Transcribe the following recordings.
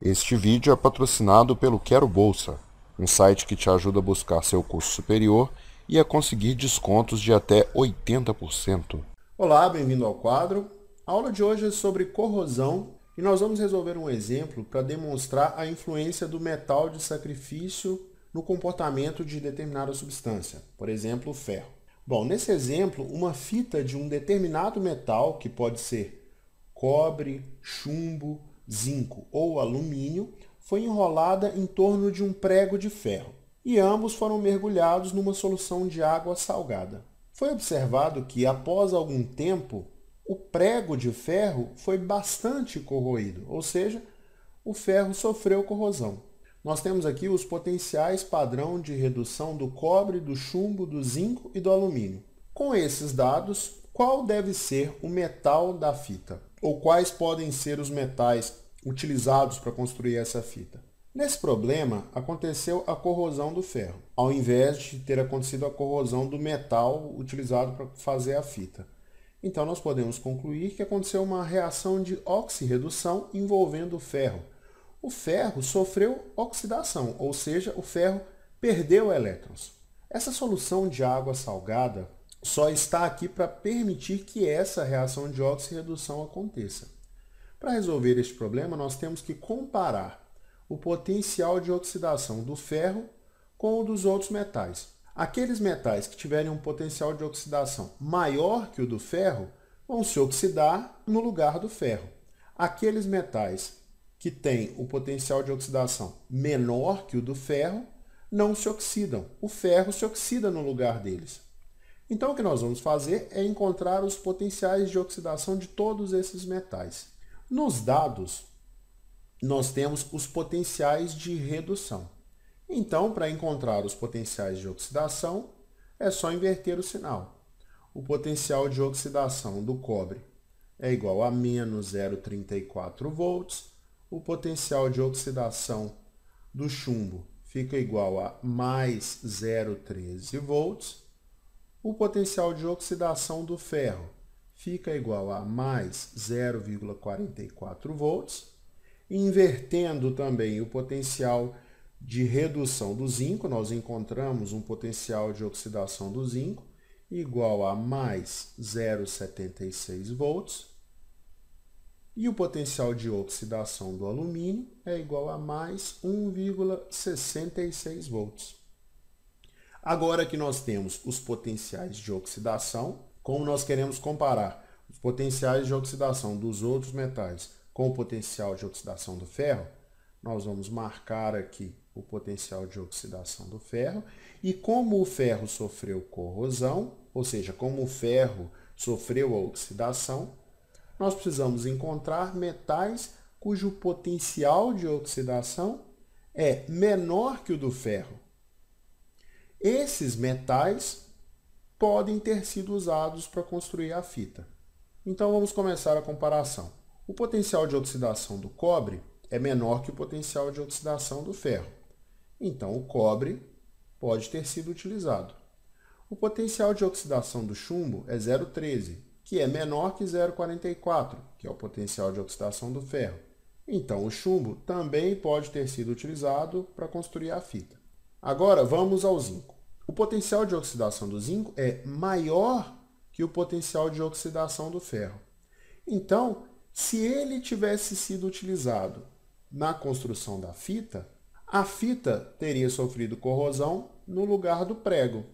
Este vídeo é patrocinado pelo Quero Bolsa, um site que te ajuda a buscar seu curso superior e a conseguir descontos de até 80%. Olá, bem-vindo ao quadro. A aula de hoje é sobre corrosão e nós vamos resolver um exemplo para demonstrar a influência do metal de sacrifício no comportamento de determinada substância, por exemplo, o ferro. Bom, nesse exemplo, uma fita de um determinado metal, que pode ser cobre, chumbo, zinco ou alumínio, foi enrolada em torno de um prego de ferro e ambos foram mergulhados numa solução de água salgada. Foi observado que, após algum tempo, o prego de ferro foi bastante corroído, ou seja, o ferro sofreu corrosão. Nós temos aqui os potenciais padrão de redução do cobre, do chumbo, do zinco e do alumínio. Com esses dados, qual deve ser o metal da fita? Ou quais podem ser os metais utilizados para construir essa fita? Nesse problema, aconteceu a corrosão do ferro, ao invés de ter acontecido a corrosão do metal utilizado para fazer a fita. Então, nós podemos concluir que aconteceu uma reação de oxirredução envolvendo o ferro. O ferro sofreu oxidação, ou seja, o ferro perdeu elétrons. Essa solução de água salgada só está aqui para permitir que essa reação de oxirredução aconteça. Para resolver este problema, nós temos que comparar o potencial de oxidação do ferro com o dos outros metais. Aqueles metais que tiverem um potencial de oxidação maior que o do ferro vão se oxidar no lugar do ferro. Aqueles metais que têm o potencial de oxidação menor que o do ferro não se oxidam. O ferro se oxida no lugar deles. Então, o que nós vamos fazer é encontrar os potenciais de oxidação de todos esses metais. Nos dados, nós temos os potenciais de redução. Então, para encontrar os potenciais de oxidação, é só inverter o sinal. O potencial de oxidação do cobre é igual a menos 0,34 volts. O potencial de oxidação do chumbo fica igual a mais 0,13 volts. O potencial de oxidação do ferro fica igual a mais 0,44 volts. Invertendo também o potencial de redução do zinco, nós encontramos um potencial de oxidação do zinco igual a mais 0,76 volts. E o potencial de oxidação do alumínio é igual a mais 1,66 volts. Agora que nós temos os potenciais de oxidação, como nós queremos comparar os potenciais de oxidação dos outros metais com o potencial de oxidação do ferro, nós vamos marcar aqui o potencial de oxidação do ferro. E como o ferro sofreu corrosão, ou seja, como o ferro sofreu a oxidação, nós precisamos encontrar metais cujo potencial de oxidação é menor que o do ferro. Esses metais podem ter sido usados para construir a fita. Então, vamos começar a comparação. O potencial de oxidação do cobre é menor que o potencial de oxidação do ferro. Então, o cobre pode ter sido utilizado. O potencial de oxidação do chumbo é 0,13, que é menor que 0,44, que é o potencial de oxidação do ferro. Então, o chumbo também pode ter sido utilizado para construir a fita. Agora, vamos ao zinco. O potencial de oxidação do zinco é maior que o potencial de oxidação do ferro. Então, se ele tivesse sido utilizado na construção da fita, a fita teria sofrido corrosão no lugar do prego.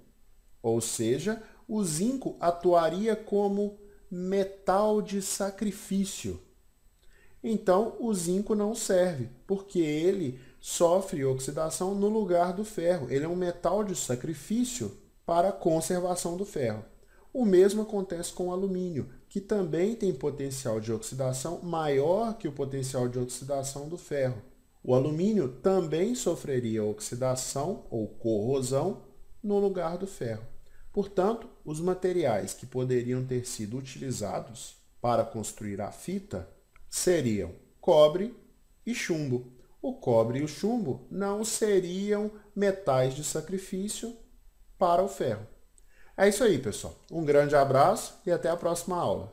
Ou seja, o zinco atuaria como metal de sacrifício. Então, o zinco não serve, porque ele sofre oxidação no lugar do ferro. Ele é um metal de sacrifício para a conservação do ferro. O mesmo acontece com o alumínio, que também tem potencial de oxidação maior que o potencial de oxidação do ferro. O alumínio também sofreria oxidação ou corrosão no lugar do ferro. Portanto, os materiais que poderiam ter sido utilizados para construir a fita seriam cobre e chumbo. O cobre e o chumbo não seriam metais de sacrifício para o ferro. É isso aí, pessoal. Um grande abraço e até a próxima aula.